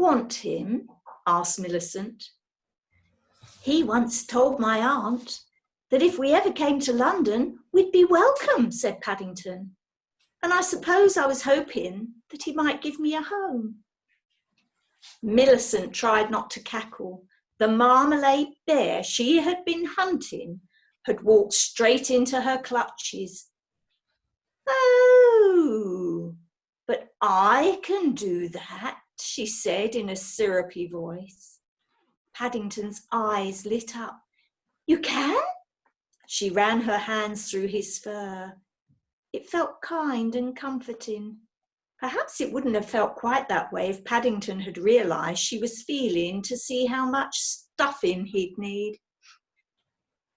want him?" asked Millicent. "He once told my aunt that if we ever came to London, we'd be welcome," said Paddington. "And I suppose I was hoping that he might give me a home." Millicent tried not to cackle. The marmalade bear she had been hunting had walked straight into her clutches. "Oh, but I can do that," she said in a syrupy voice. Paddington's eyes lit up. "You can?" She ran her hands through his fur. It felt kind and comforting. Perhaps it wouldn't have felt quite that way if Paddington had realised she was feeling to see how much stuffing he'd need.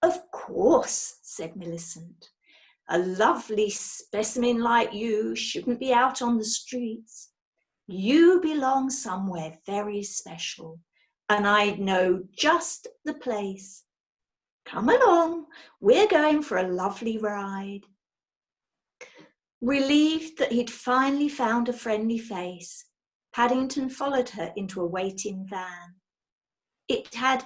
"Of course," said Millicent. "A lovely specimen like you shouldn't be out on the streets. You belong somewhere very special, and I know just the place. Come along, we're going for a lovely ride." Relieved that he'd finally found a friendly face, Paddington followed her into a waiting van. It had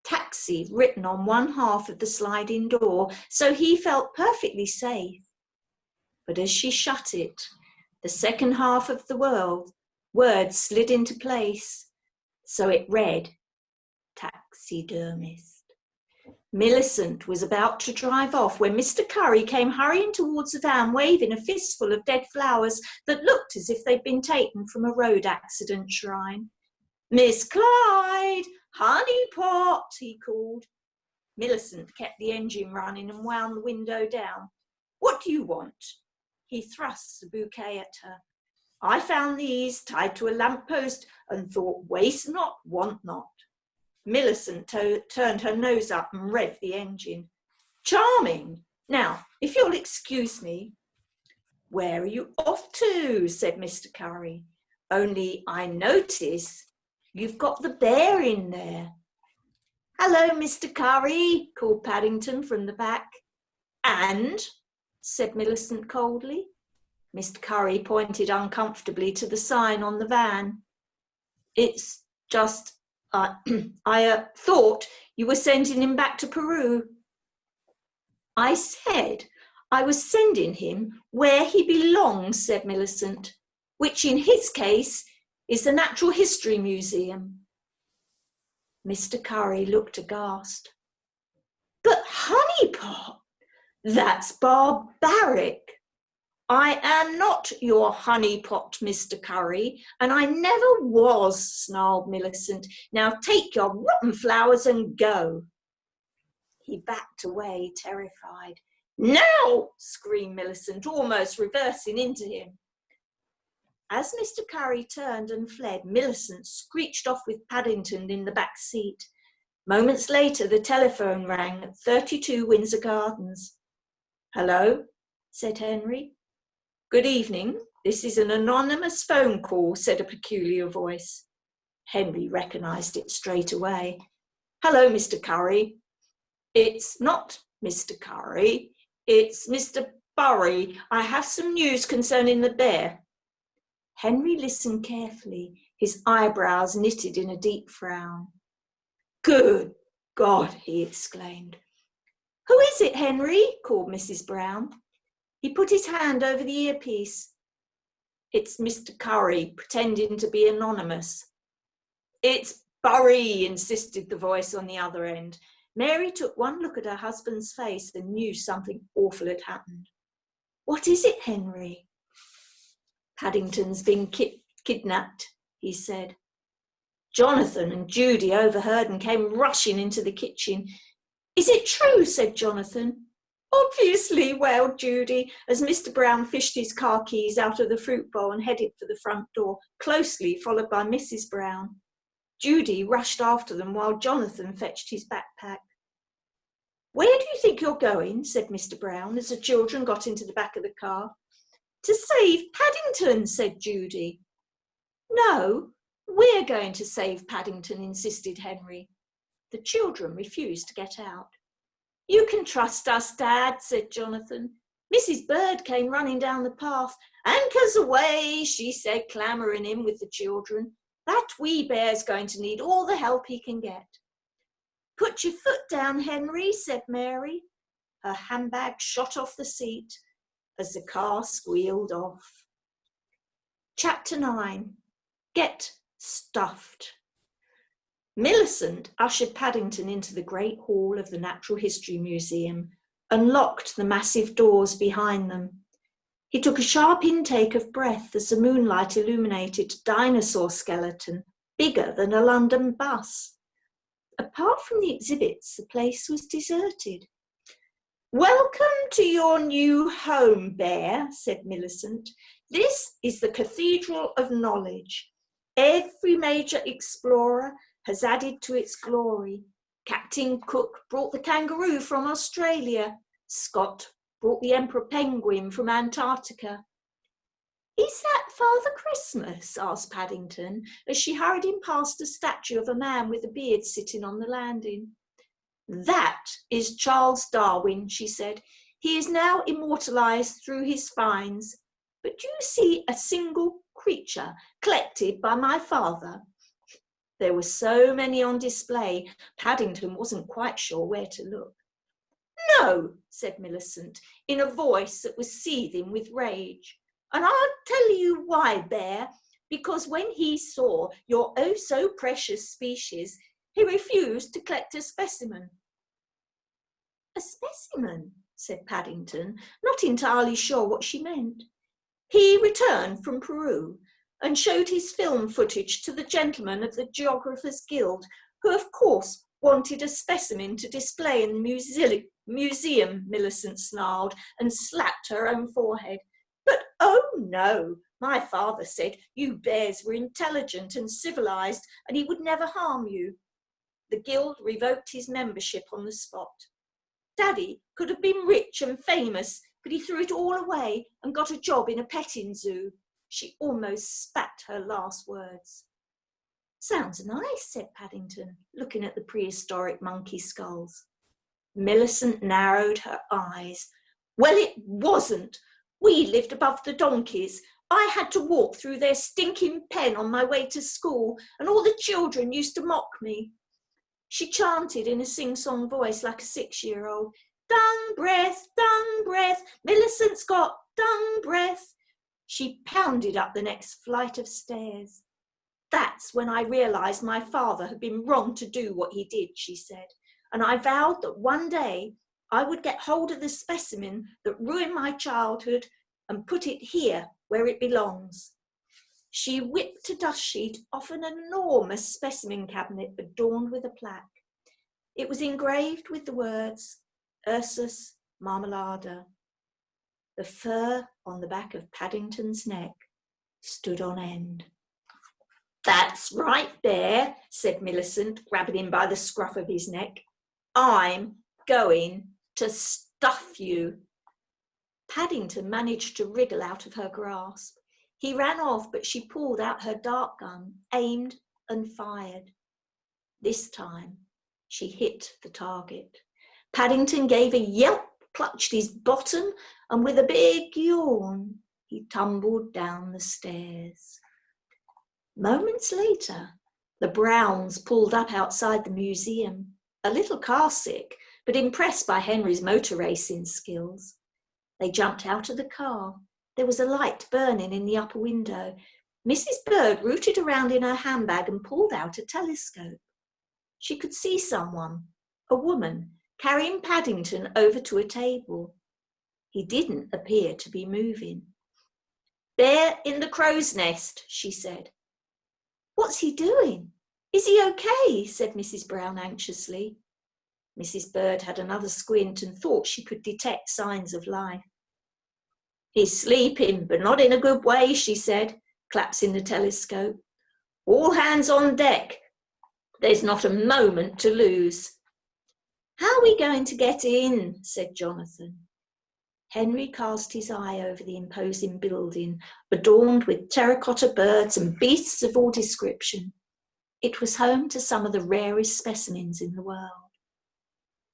"taxi" written on one half of the sliding door, so he felt perfectly safe. But as she shut it, the second half of the word slid into place, so it read "taxidermist." Millicent was about to drive off when Mr. Curry came hurrying towards the van, waving a fistful of dead flowers that looked as if they'd been taken from a road accident shrine. "Miss Clyde, honey pot," he called. Millicent kept the engine running and wound the window down. "What do you want?" He thrust the bouquet at her. "I found these tied to a lamppost and thought waste not, want not." Millicent turned her nose up and revved the engine. "Charming! Now, if you'll excuse me." "Where are you off to?" said Mr. Curry. "Only I notice you've got the bear in there." "Hello, Mr. Curry," called Paddington from the back. "And?" said Millicent coldly. Mr. Curry pointed uncomfortably to the sign on the van. "It's just... I thought you were sending him back to Peru." "I said I was sending him where he belongs," said Millicent, "which in his case is the Natural History Museum." Mr. Curry looked aghast. "But Honeypot, that's barbaric." "I am not your honeypot, Mr. Curry, and I never was," snarled Millicent. "Now take your rotten flowers and go." He backed away, terrified. "Now!" screamed Millicent, almost reversing into him. As Mr. Curry turned and fled, Millicent screeched off with Paddington in the back seat. Moments later, the telephone rang at 32 Windsor Gardens. "Hello," said Henry. "Good evening. This is an anonymous phone call," said a peculiar voice. Henry recognised it straight away. "Hello, Mr. Curry." "It's not Mr. Curry. It's Mr. Bury. I have some news concerning the bear." Henry listened carefully, his eyebrows knitted in a deep frown. "Good God!" he exclaimed. "Who is it, Henry?" called Mrs. Brown. He put his hand over the earpiece. "It's Mr. Curry, pretending to be anonymous." "It's Bury," insisted the voice on the other end. Mary took one look at her husband's face and knew something awful had happened. "What is it, Henry?" "Paddington's been kidnapped," he said. Jonathan and Judy overheard and came rushing into the kitchen. "Is it true?" said Jonathan. "Obviously," wailed Judy, as Mr. Brown fished his car keys out of the fruit bowl and headed for the front door, closely followed by Mrs. Brown. Judy rushed after them while Jonathan fetched his backpack. "Where do you think you're going?" said Mr. Brown, as the children got into the back of the car. "To save Paddington," said Judy. "No, we're going to save Paddington," insisted Henry. The children refused to get out. "You can trust us, Dad," said Jonathan. Mrs. Bird came running down the path. "Anchors away," she said, clamouring in with the children. That wee bear's going to need all the help he can get. Put your foot down, Henry, said Mary. Her handbag shot off the seat as the car squealed off. Chapter 9. Get Stuffed. Millicent ushered Paddington into the great hall of the Natural History Museum and locked the massive doors behind them. He took a sharp intake of breath as the moonlight illuminated a dinosaur skeleton bigger than a London bus. Apart from the exhibits, the place was deserted. Welcome to your new home, Bear, said Millicent. This is the Cathedral of Knowledge. Every major explorer has added to its glory. Captain Cook brought the kangaroo from Australia. Scott brought the emperor penguin from Antarctica. Is that Father Christmas? Asked Paddington, as she hurried him past a statue of a man with a beard sitting on the landing. That is Charles Darwin, she said. He is now immortalised through his finds. But do you see a single creature collected by my father? There were so many on display, Paddington wasn't quite sure where to look. No, said Millicent, in a voice that was seething with rage. And I'll tell you why, Bear, because when he saw your oh so precious species, he refused to collect a specimen. A specimen, said Paddington, not entirely sure what she meant. He returned from Peru and showed his film footage to the gentlemen of the Geographers Guild, who of course wanted a specimen to display in the museum, Millicent snarled and slapped her own forehead. But oh no, my father said you bears were intelligent and civilised and he would never harm you. The guild revoked his membership on the spot. Daddy could have been rich and famous, but he threw it all away and got a job in a petting zoo. She almost spat her last words. Sounds nice, said Paddington, looking at the prehistoric monkey skulls. Millicent narrowed her eyes. Well, it wasn't. We lived above the donkeys. I had to walk through their stinking pen on my way to school, and all the children used to mock me. She chanted in a sing-song voice like a 6-year-old. Dung breath, Millicent's got dung breath. She pounded up the next flight of stairs. That's when I realised my father had been wrong to do what he did, she said, and I vowed that one day I would get hold of the specimen that ruined my childhood and put it here where it belongs. She whipped a dust sheet off an enormous specimen cabinet adorned with a plaque. It was engraved with the words, Ursus Marmalada. The fur on the back of Paddington's neck stood on end. That's right, Bear, said Millicent, grabbing him by the scruff of his neck. I'm going to stuff you. Paddington managed to wriggle out of her grasp. He ran off, but she pulled out her dart gun, aimed and fired. This time, she hit the target. Paddington gave a yelp, clutched his bottom, and with a big yawn, he tumbled down the stairs. Moments later, the Browns pulled up outside the museum, a little car-sick, but impressed by Henry's motor racing skills. They jumped out of the car. There was a light burning in the upper window. Mrs. Bird rooted around in her handbag and pulled out a telescope. She could see someone, a woman, carrying Paddington over to a table. He didn't appear to be moving. Bear in the crow's nest, she said. What's he doing? Is he okay? Said Mrs. Brown anxiously. Mrs. Bird had another squint and thought she could detect signs of life. He's sleeping, but not in a good way, she said, collapsing the telescope. All hands on deck. There's not a moment to lose. How are we going to get in? Said Jonathan. Henry cast his eye over the imposing building, adorned with terracotta birds and beasts of all description. It was home to some of the rarest specimens in the world.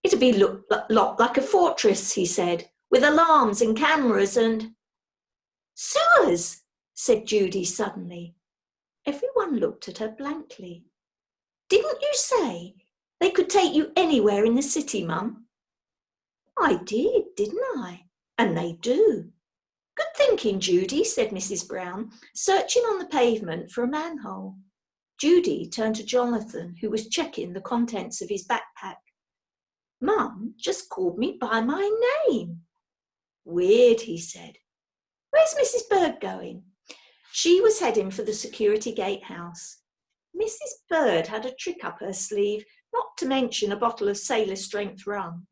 It'd be look lot like a fortress, he said, with alarms and cameras and... Sewers, said Judy suddenly. Everyone looked at her blankly. "Didn't you say they could take you anywhere in the city, Mum?" "I did, didn't I? And they do." "Good thinking, Judy," said Mrs. Brown, searching on the pavement for a manhole. Judy turned to Jonathan, who was checking the contents of his backpack. "Mum just called me by my name." "Weird," he said. "Where's Mrs. Bird going?" She was heading for the security gatehouse. Mrs. Bird had a trick up her sleeve, not to mention a bottle of sailor-strength rum.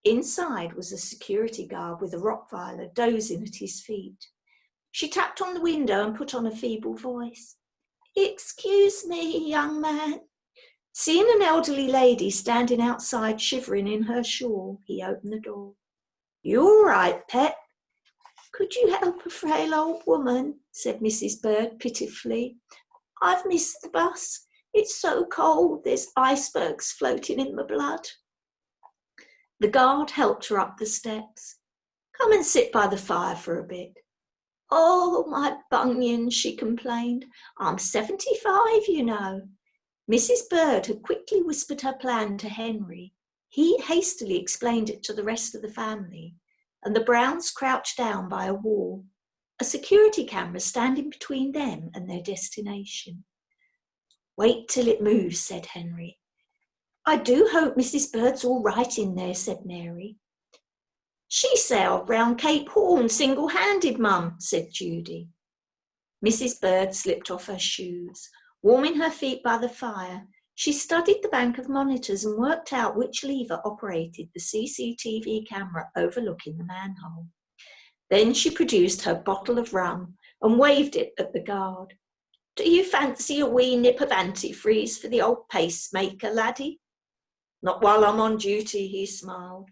Inside was a security guard with a Rottweiler dozing at his feet. She tapped on the window and put on a feeble voice. "Excuse me, young man." Seeing an elderly lady standing outside shivering in her shawl, he opened the door. "You all right, pet?" "Could you help a frail old woman?" said Mrs. Bird pitifully. "I've missed the bus. It's so cold, there's icebergs floating in my blood." The guard helped her up the steps. "Come and sit by the fire for a bit." "Oh, my bunions," she complained. "I'm 75, you know." Mrs. Bird had quickly whispered her plan to Henry. He hastily explained it to the rest of the family, and the Browns crouched down by a wall, a security camera standing between them and their destination. "Wait till it moves," said Henry. "I do hope Mrs. Bird's all right in there," said Mary. "She sailed round Cape Horn single-handed, Mum," said Judy. Mrs. Bird slipped off her shoes. Warming her feet by the fire, she studied the bank of monitors and worked out which lever operated the CCTV camera overlooking the manhole. Then she produced her bottle of rum and waved it at the guard. "Do you fancy a wee nip of antifreeze for the old pacemaker, laddie?" "Not while I'm on duty," he smiled.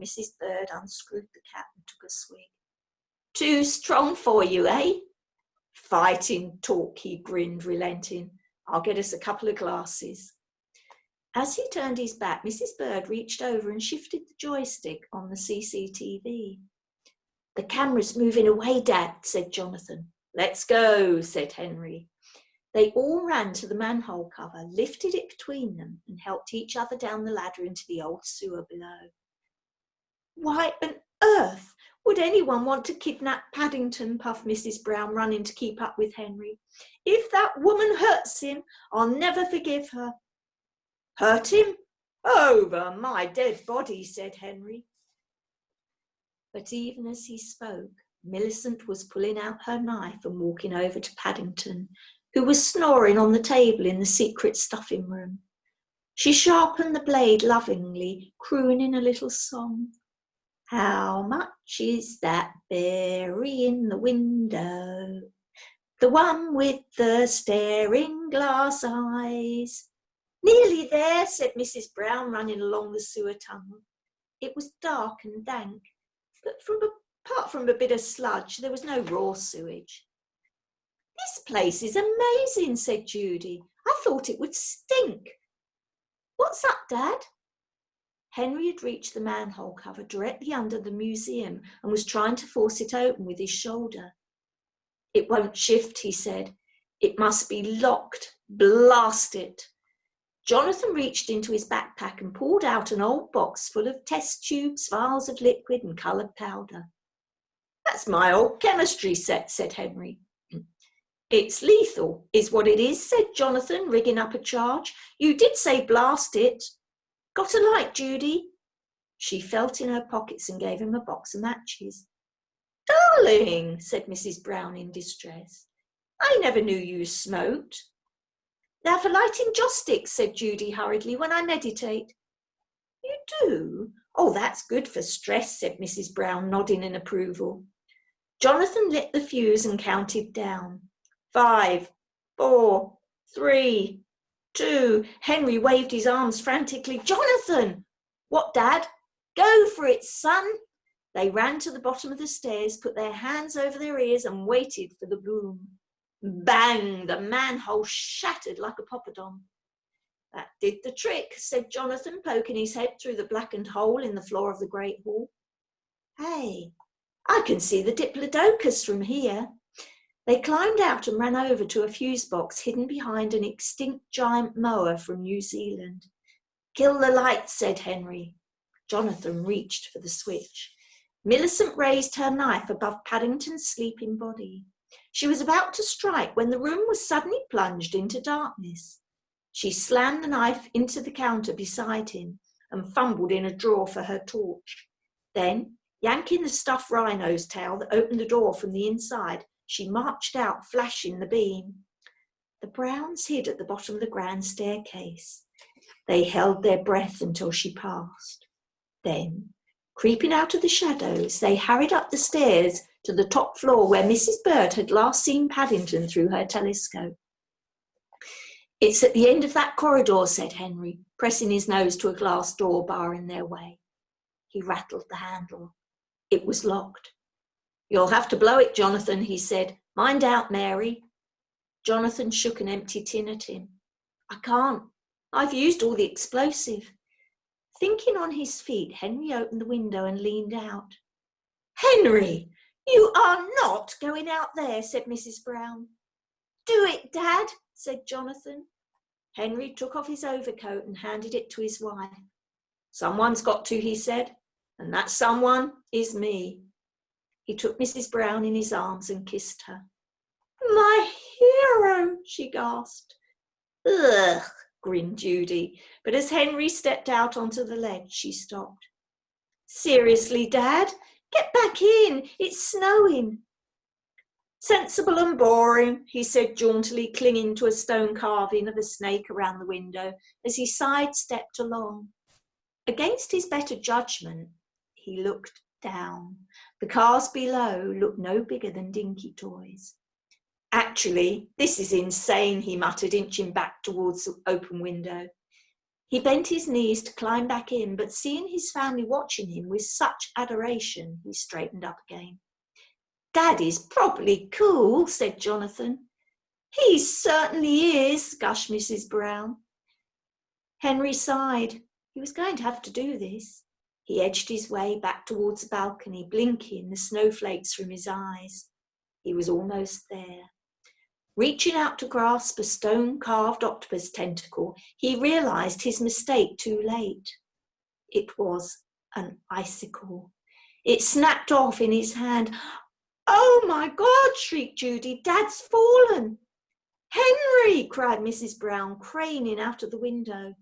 Mrs. Bird unscrewed the cap and took a swig. "Too strong for you, eh?" "Fighting talk," he grinned, relenting. "I'll get us a couple of glasses." As he turned his back, Mrs. Bird reached over and shifted the joystick on the CCTV. "The camera's moving away, Dad," said Jonathan. "Let's go," said Henry. They all ran to the manhole cover, lifted it between them, and helped each other down the ladder into the old sewer below. "Why on earth would anyone want to kidnap Paddington?" puffed Mrs. Brown, running to keep up with Henry. "If that woman hurts him, I'll never forgive her." "Hurt him? Over my dead body," said Henry. But even as he spoke, Millicent was pulling out her knife and walking over to Paddington, who was snoring on the table in the secret stuffing room. She sharpened the blade lovingly, crooning a little song. "How much is that berry in the window? The one with the staring glass eyes." "Nearly there," said Mrs. Brown, running along the sewer tunnel. It was dark and dank, but apart from a bit of sludge, there was no raw sewage. "This place is amazing," said Judy. "I thought it would stink." "What's up, Dad?" Henry had reached the manhole cover directly under the museum and was trying to force it open with his shoulder. "It won't shift," he said. "It must be locked. Blast it." Jonathan reached into his backpack and pulled out an old box full of test tubes, vials of liquid and coloured powder. "That's my old chemistry set," said Henry. "It's lethal, is what it is," said Jonathan, rigging up a charge. "You did say blast it." "Got a light, Judy?" She felt in her pockets and gave him a box of matches. "Darling," said Mrs. Brown in distress, "I never knew you smoked." "They're for lighting joss sticks," said Judy hurriedly, "when I meditate." "You do? Oh, that's good for stress," said Mrs. Brown, nodding in approval. Jonathan lit the fuse and counted down. 5, 4, 3, 2. Henry waved his arms frantically. "Jonathan!" "What, Dad?" "Go for it, son." They ran to the bottom of the stairs, put their hands over their ears and waited for the boom. Bang! The manhole shattered like a poppadom. "That did the trick," said Jonathan, poking his head through the blackened hole in the floor of the Great Hall. "Hey, I can see the Diplodocus from here." They climbed out and ran over to a fuse box hidden behind an extinct giant moa from New Zealand. "Kill the lights," said Henry. Jonathan reached for the switch. Millicent raised her knife above Paddington's sleeping body. She was about to strike when the room was suddenly plunged into darkness. She slammed the knife into the counter beside him and fumbled in a drawer for her torch. Then, yanking the stuffed rhino's tail that opened the door from the inside, she marched out, flashing the beam. The Browns hid at the bottom of the grand staircase. They held their breath until she passed. Then, creeping out of the shadows, they hurried up the stairs to the top floor where Mrs. Bird had last seen Paddington through her telescope. "It's at the end of that corridor," said Henry, pressing his nose to a glass door barring their way. He rattled the handle. It was locked. "You'll have to blow it, Jonathan," he said. "Mind out, Mary." Jonathan shook an empty tin at him. "I can't. I've used all the explosive." Thinking on his feet, Henry opened the window and leaned out. "Henry, you are not going out there," said Mrs. Brown. "Do it, Dad," said Jonathan. Henry took off his overcoat and handed it to his wife. "Someone's got to," he said, "and that someone is me." He took Mrs. Brown in his arms and kissed her. "My hero," she gasped. "Ugh," grinned Judy, but as Henry stepped out onto the ledge, she stopped. "Seriously, Dad, get back in. It's snowing." "Sensible and boring," he said jauntily, clinging to a stone carving of a snake around the window as he sidestepped along. Against his better judgment, he looked down. The cars below looked no bigger than dinky toys. "Actually, this is insane," he muttered, inching back towards the open window. He bent his knees to climb back in, but seeing his family watching him with such adoration, he straightened up again. "Daddy's properly cool," said Jonathan. "He certainly is," gushed Mrs. Brown. Henry sighed. He was going to have to do this. He edged his way back towards the balcony, blinking the snowflakes from his eyes. He was almost there. Reaching out to grasp a stone-carved octopus tentacle, he realised his mistake too late. It was an icicle. It snapped off in his hand. "Oh, my God!" shrieked Judy. "Dad's fallen!" "Henry!" cried Mrs. Brown, craning out of the window.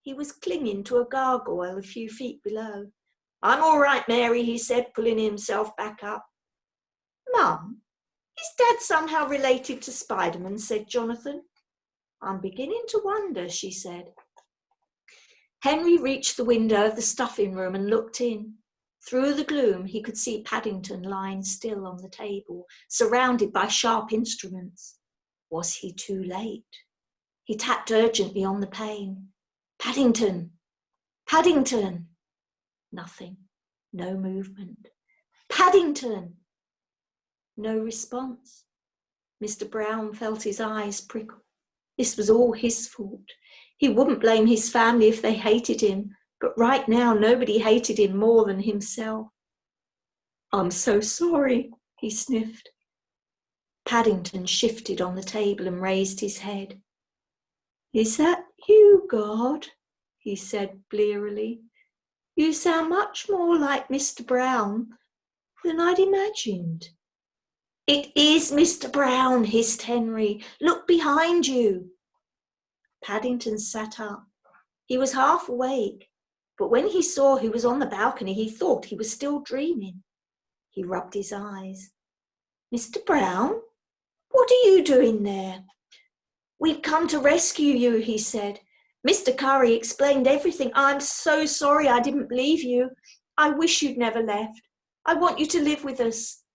He was clinging to a gargoyle a few feet below. "I'm all right, Mary," he said, pulling himself back up. "Mum, is Dad somehow related to Spider-Man?" said Jonathan. "I'm beginning to wonder," she said. Henry reached the window of the stuffing room and looked in. Through the gloom, he could see Paddington lying still on the table, surrounded by sharp instruments. Was he too late? He tapped urgently on the pane. "Paddington! Paddington!" Nothing. No movement. "Paddington!" No response. Mr. Brown felt his eyes prickle. This was all his fault. He wouldn't blame his family if they hated him, but right now nobody hated him more than himself. "I'm so sorry," he sniffed. Paddington shifted on the table and raised his head. "Is that you, God?" he said blearily. "You sound much more like Mr. Brown than I'd imagined." "It is Mr. Brown," hissed Henry. "Look behind you." Paddington sat up. He was half awake, but when he saw who was on the balcony, he thought he was still dreaming. He rubbed his eyes. "Mr. Brown, what are you doing there?" "We've come to rescue you," he said. "Mr. Curry explained everything. I'm so sorry I didn't believe you. I wish you'd never left. I want you to live with us."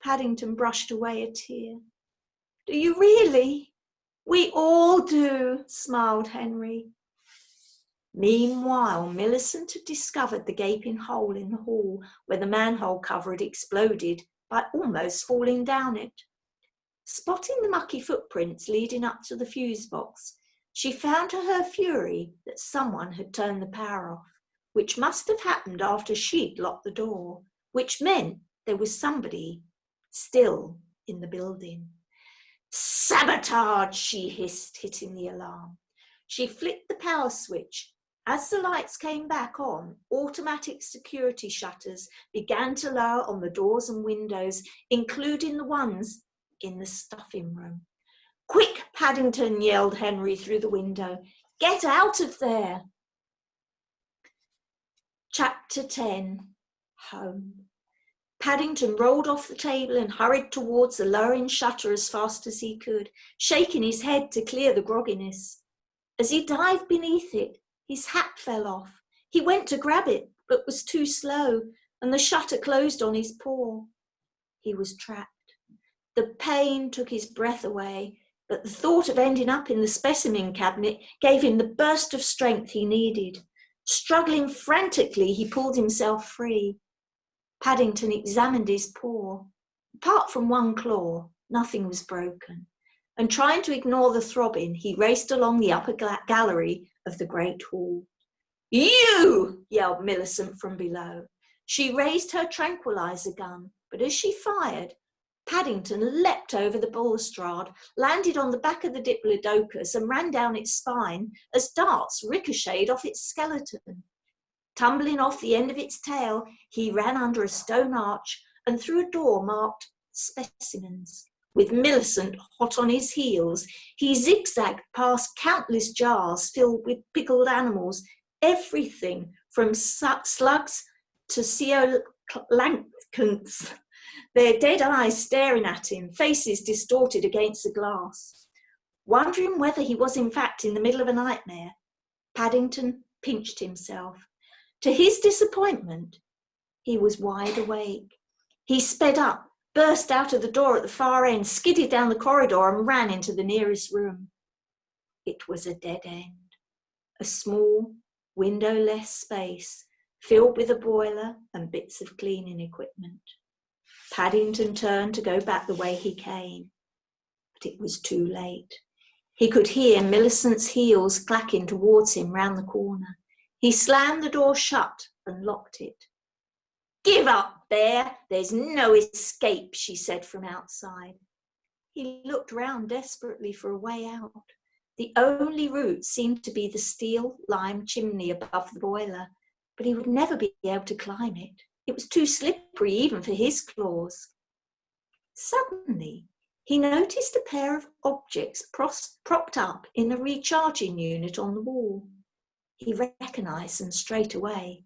Paddington brushed away a tear. "Do you really?" "We all do," smiled Henry. Meanwhile, Millicent had discovered the gaping hole in the hall where the manhole cover had exploded by almost falling down it. Spotting the mucky footprints leading up to the fuse box, she found to her fury that someone had turned the power off, which must have happened after she'd locked the door, which meant there was somebody still in the building. "Sabotage!" she hissed, hitting the alarm. She flicked the power switch. As the lights came back on, automatic security shutters began to lower on the doors and windows, including the ones in the stuffing room. "Quick, Paddington!" yelled Henry through the window. "Get out of there!" Chapter 10. Home. Paddington rolled off the table and hurried towards the lowering shutter as fast as he could, shaking his head to clear the grogginess. As he dived beneath it, his hat fell off. He went to grab it, but was too slow, and the shutter closed on his paw. He was trapped. The pain took his breath away, but the thought of ending up in the specimen cabinet gave him the burst of strength he needed. Struggling frantically, he pulled himself free. Paddington examined his paw. Apart from one claw, nothing was broken. And trying to ignore the throbbing, he raced along the upper gallery of the Great Hall. "You!" yelled Millicent from below. She raised her tranquilizer gun, but as she fired, Paddington leapt over the balustrade, landed on the back of the Diplodocus and ran down its spine as darts ricocheted off its skeleton. Tumbling off the end of its tail, he ran under a stone arch and through a door marked specimens. With Millicent hot on his heels, he zigzagged past countless jars filled with pickled animals, everything from slugs to coelacanths, their dead eyes staring at him, faces distorted against the glass. Wondering whether he was in fact in the middle of a nightmare, Paddington pinched himself. To his disappointment, he was wide awake. He sped up, burst out of the door at the far end, skidded down the corridor and ran into the nearest room. It was a dead end, a small, windowless space filled with a boiler and bits of cleaning equipment. Paddington turned to go back the way he came, but it was too late. He could hear Millicent's heels clacking towards him round the corner. He slammed the door shut and locked it. "Give up, Bear, there's no escape," she said from outside. He looked round desperately for a way out. The only route seemed to be the steel lime chimney above the boiler, but he would never be able to climb it. It was too slippery even for his claws. Suddenly, he noticed a pair of objects propped up in a recharging unit on the wall. He recognised them straight away.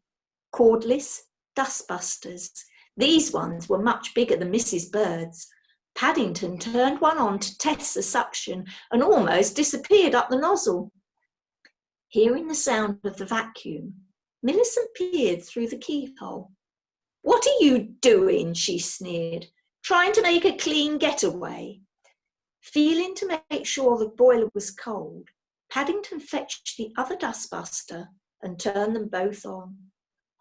Cordless dustbusters. These ones were much bigger than Mrs. Bird's. Paddington turned one on to test the suction and almost disappeared up the nozzle. Hearing the sound of the vacuum, Millicent peered through the keyhole. "What are you doing?" she sneered. "Trying to make a clean getaway?" Feeling to make sure the boiler was cold, Paddington fetched the other dustbuster and turned them both on.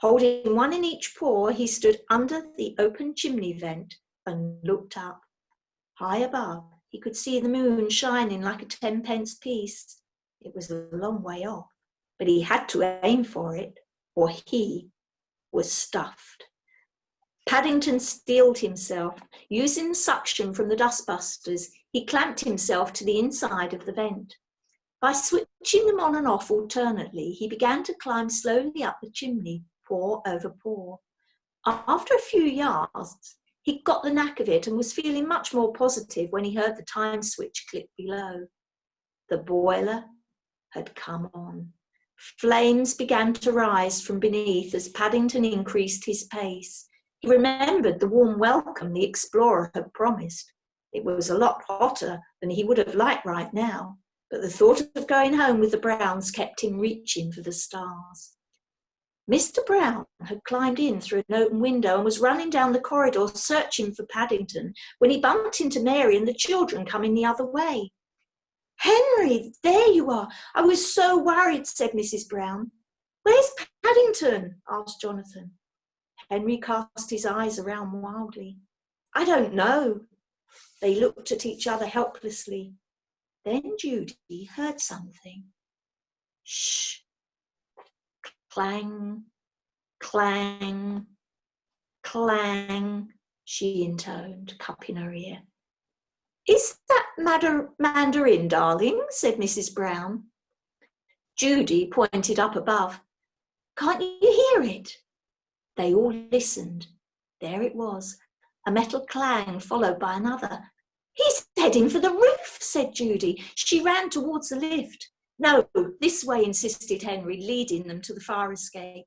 Holding one in each paw, he stood under the open chimney vent and looked up. High above, he could see the moon shining like a 10-pence piece. It was a long way off, but he had to aim for it, or he was stuffed. Paddington steeled himself. Using suction from the dustbusters, he clamped himself to the inside of the vent. By switching them on and off alternately, he began to climb slowly up the chimney, paw over paw. After a few yards, he got the knack of it and was feeling much more positive when he heard the time switch click below. The boiler had come on. Flames began to rise from beneath as Paddington increased his pace. He remembered the warm welcome the explorer had promised. It was a lot hotter than he would have liked right now, but the thought of going home with the Browns kept him reaching for the stars. Mr. Brown had climbed in through an open window and was running down the corridor searching for Paddington when he bumped into Mary and the children coming the other way. "Henry, there you are. I was so worried," said Mrs. Brown. "Where's Paddington?" asked Jonathan. Henry cast his eyes around wildly. "I don't know." They looked at each other helplessly. Then Judy heard something. "Shh." "Clang, clang, clang," she intoned, cupping her ear. mandarin, darling?" said Mrs. Brown. Judy pointed up above. "Can't you hear it?" They all listened. There it was, a metal clang followed by another. "He's heading for the roof," said Judy. She ran towards the lift. "No, this way," insisted Henry, leading them to the fire escape.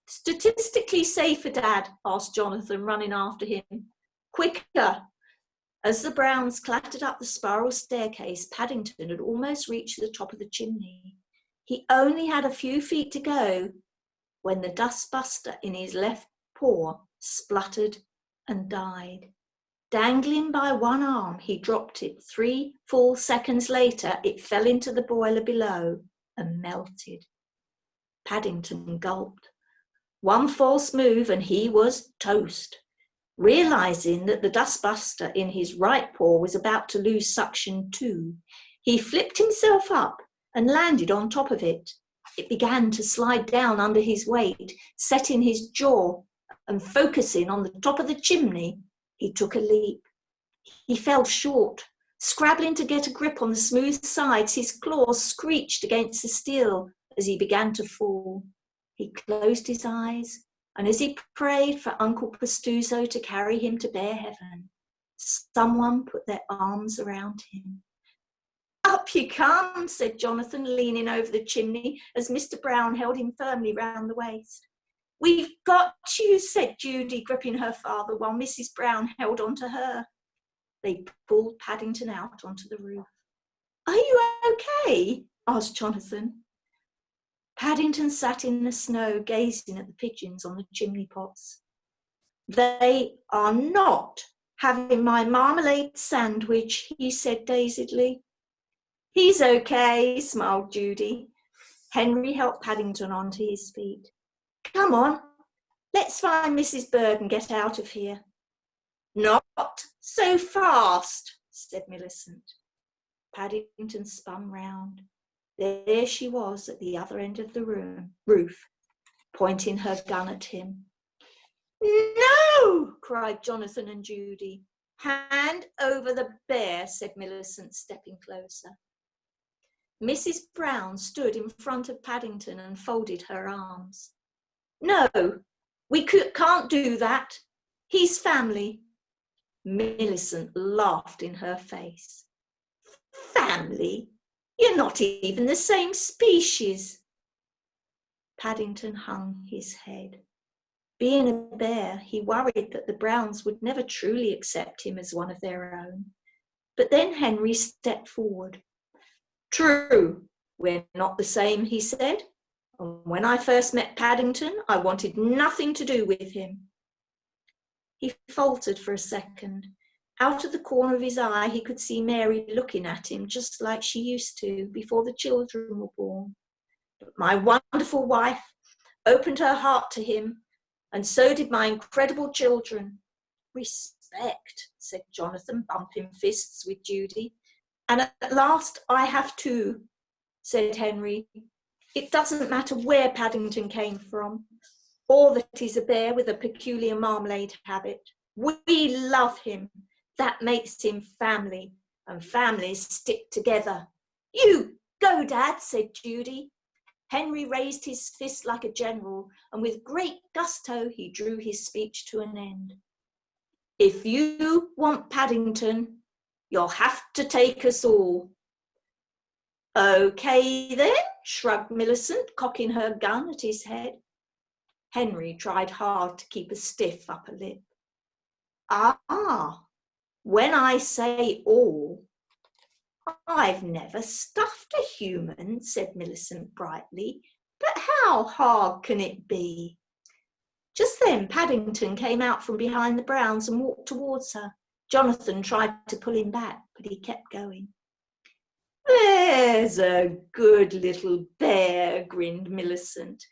"Statistically safer, Dad?" asked Jonathan, running after him. "Quicker!" As the Browns clattered up the spiral staircase, Paddington had almost reached the top of the chimney. He only had a few feet to go when the dustbuster in his left paw spluttered and died. Dangling by one arm, he dropped it. 3 full seconds later, it fell into the boiler below and melted. Paddington gulped. One false move and he was toast. Realizing that the dustbuster in his right paw was about to lose suction too, he flipped himself up and landed on top of it. It began to slide down under his weight, setting his jaw and focusing on the top of the chimney. He took a leap. He fell short. Scrabbling to get a grip on the smooth sides, his claws screeched against the steel as he began to fall. He closed his eyes, and as he prayed for Uncle Pastuzo to carry him to bare heaven, someone put their arms around him. "Up you come," said Jonathan, leaning over the chimney as Mr. Brown held him firmly round the waist. "We've got you," said Judy, gripping her father while Mrs. Brown held on to her. They pulled Paddington out onto the roof. "Are you okay?" asked Jonathan. Paddington sat in the snow, gazing at the pigeons on the chimney pots. "They are not having my marmalade sandwich," he said dazedly. "He's okay," smiled Judy. Henry helped Paddington onto his feet. "Come on, let's find Mrs. Bird and get out of here." "Not so fast," said Millicent. Paddington spun round. There she was at the other end of the roof, pointing her gun at him. "No!" cried Jonathan and Judy. "Hand over the bear," said Millicent, stepping closer. Mrs. Brown stood in front of Paddington and folded her arms. "No, we can't do that. He's family." Millicent laughed in her face. "Family? You're not even the same species." Paddington hung his head. Being a bear, he worried that the Browns would never truly accept him as one of their own. But then Henry stepped forward. "True, we're not the same," he said. "And when I first met Paddington, I wanted nothing to do with him." He faltered for a second. Out of the corner of his eye, he could see Mary looking at him just like she used to before the children were born. But my wonderful wife opened her heart to him, and so did my incredible children. "Respect," said Jonathan, bumping fists with Judy. "And at last I have too," said Henry. "It doesn't matter where Paddington came from, or that he's a bear with a peculiar marmalade habit. We love him. That makes him family, and families stick together." "You go, Dad," said Judy. Henry raised his fist like a general, and with great gusto he drew his speech to an end. "If you want Paddington, you'll have to take us all." "Okay then," shrugged Millicent, cocking her gun at his head. Henry tried hard to keep a stiff upper lip. "Ah, when I say all, I've never stuffed a human," said Millicent brightly. "But how hard can it be?" Just then Paddington came out from behind the Browns and walked towards her. Jonathan tried to pull him back, but he kept going. "There's a good little bear," grinned Millicent.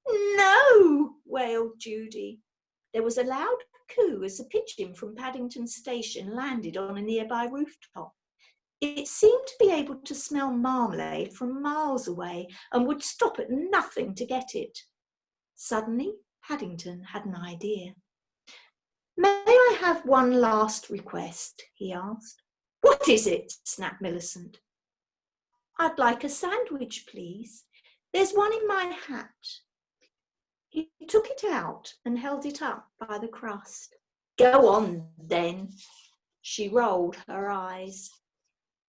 "No," wailed Judy. There was a loud coo as a pigeon from Paddington Station landed on a nearby rooftop. It seemed to be able to smell marmalade from miles away and would stop at nothing to get it. Suddenly, Paddington had an idea. "May I have one last request?" he asked. What is it? Snapped Millicent. I'd like a sandwich, please. There's one in my hat. He took it out and held it up by the crust. Go on, then. She rolled her eyes.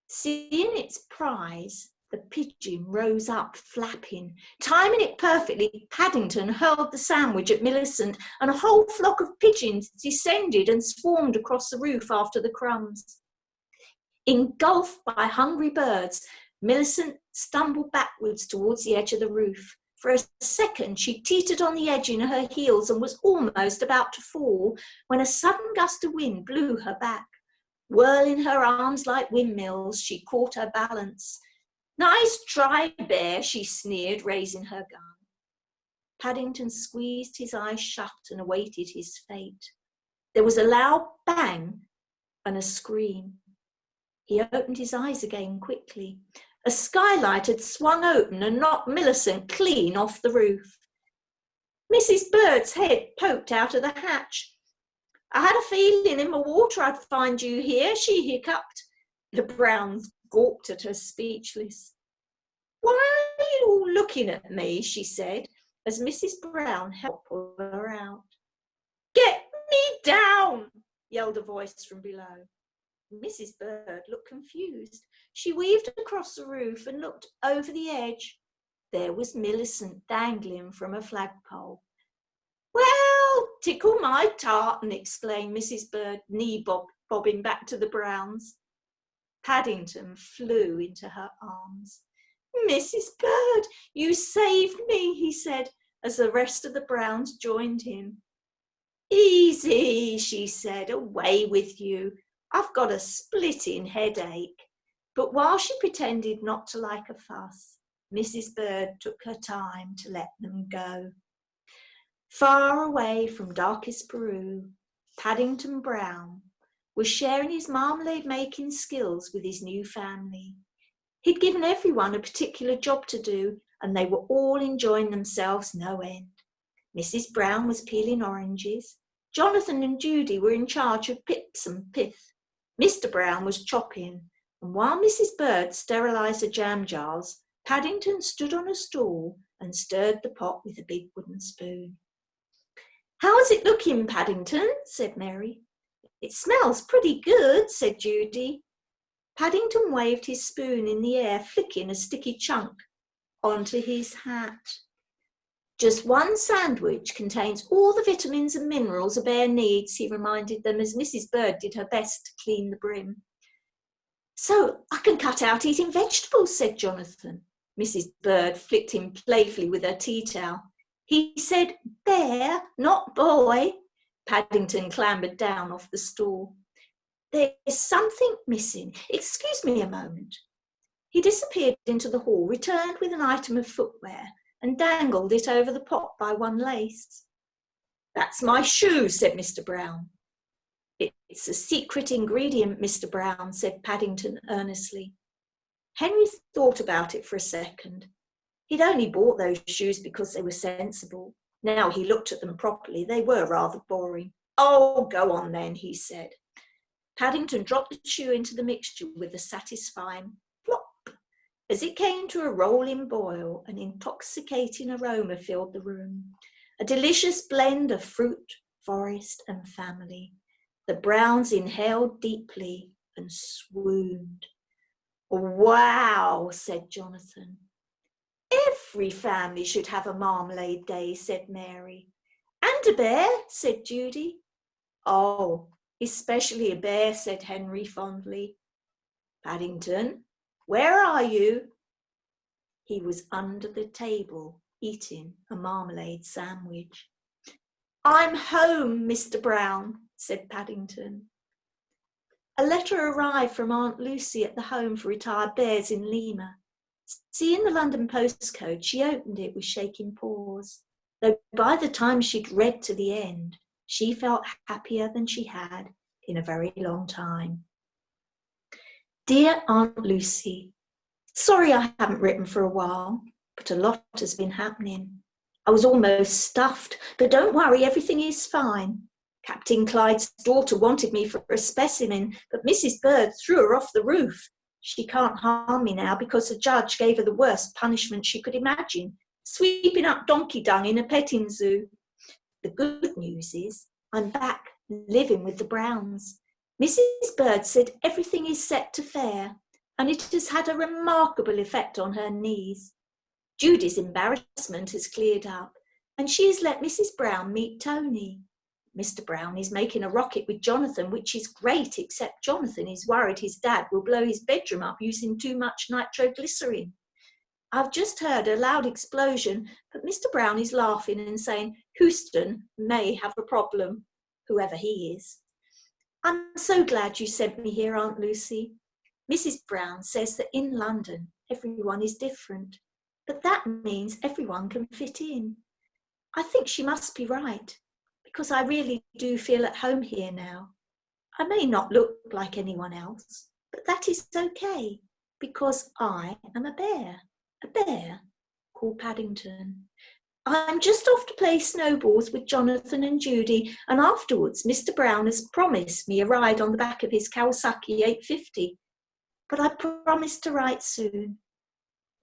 Seeing its prize, the pigeon rose up, flapping. Timing it perfectly, Paddington hurled the sandwich at Millicent, and a whole flock of pigeons descended and swarmed across the roof after the crumbs. Engulfed by hungry birds, Millicent stumbled backwards towards the edge of the roof. For a second, she teetered on the edge in her heels and was almost about to fall when a sudden gust of wind blew her back. Whirling her arms like windmills, she caught her balance. Nice try, Bear, she sneered, raising her gun. Paddington squeezed his eyes shut and awaited his fate. There was a loud bang and a scream. He opened his eyes again quickly. A skylight had swung open and knocked Millicent clean off the roof. Mrs. Bird's head poked out of the hatch. I had a feeling in my water I'd find you here, she hiccuped. The Browns gawped at her, speechless. Why are you all looking at me? She said, as Mrs. Brown helped pull her out. Get me down, yelled a voice from below. Mrs. Bird looked confused. She weaved across the roof and looked over the edge. There was Millicent dangling from a flagpole. Well, tickle my tartan, exclaimed Mrs. Bird, knee-bobbing back to the Browns. Paddington flew into her arms. Mrs. Bird, you saved me, he said, as the rest of the Browns joined him. Easy, she said, away with you. I've got a splitting headache. But while she pretended not to like a fuss, Mrs. Bird took her time to let them go. Far away from darkest Peru, Paddington Brown was sharing his marmalade-making skills with his new family. He'd given everyone a particular job to do, and they were all enjoying themselves no end. Mrs. Brown was peeling oranges. Jonathan and Judy were in charge of pips and pith. Mr. Brown was chopping, and while Mrs. Bird sterilised the jam jars, Paddington stood on a stool and stirred the pot with a big wooden spoon. How's it looking, Paddington? Said Mary. It smells pretty good, said Judy. Paddington waved his spoon in the air, flicking a sticky chunk onto his hat. Just one sandwich contains all the vitamins and minerals a bear needs, he reminded them as Mrs. Bird did her best to clean the brim. So I can cut out eating vegetables, said Jonathan. Mrs. Bird flicked him playfully with her tea towel. He said, bear, not boy. Paddington clambered down off the stool. There's something missing. Excuse me a moment. He disappeared into the hall, returned with an item of footwear, and dangled it over the pot by one lace. That's my shoe, said Mr. Brown. It's a secret ingredient, Mr. Brown, said Paddington earnestly. Henry thought about it for a second. He'd only bought those shoes because they were sensible. Now he looked at them properly. They were rather boring. Oh, go on then, he said. Paddington dropped the shoe into the mixture with a satisfying plop. As it came to a rolling boil, an intoxicating aroma filled the room. A delicious blend of fruit, forest, and family. The Browns inhaled deeply and swooned. Wow, said Jonathan. Every family should have a marmalade day, said Mary. And a bear, said Judy. Oh, especially a bear, said Henry fondly. Paddington, where are you? He was under the table, eating a marmalade sandwich. I'm home, Mr. Brown, said Paddington. A letter arrived from Aunt Lucy at the Home for Retired Bears in Lima. Seeing the London postcode, she opened it with shaking paws, though by the time she'd read to the end, she felt happier than she had in a very long time. Dear Aunt Lucy, sorry I haven't written for a while, but a lot has been happening. I was almost stuffed, but don't worry, everything is fine. Captain Clyde's daughter wanted me for a specimen, but Mrs. Bird threw her off the roof. She can't harm me now because the judge gave her the worst punishment she could imagine, sweeping up donkey dung in a petting zoo. The good news is I'm back living with the Browns. Mrs. Bird said everything is set to fair, and it has had a remarkable effect on her knees. Judy's embarrassment has cleared up, and she has let Mrs. Brown meet Tony. Mr. Brown is making a rocket with Jonathan, which is great, except Jonathan is worried his dad will blow his bedroom up using too much nitroglycerin. I've just heard a loud explosion, but Mr. Brown is laughing and saying Houston may have a problem, whoever he is. I'm so glad you sent me here, Aunt Lucy. Mrs. Brown says that in London everyone is different, but that means everyone can fit in. I think she must be right, because I really do feel at home here now. I may not look like anyone else, but that is okay, because I am a bear called Paddington. I'm just off to play snowballs with Jonathan and Judy, and afterwards Mr. Brown has promised me a ride on the back of his Kawasaki 850. But I promise to write soon.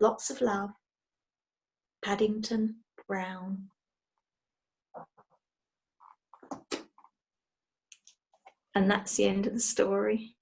Lots of love. Paddington Brown. And that's the end of the story.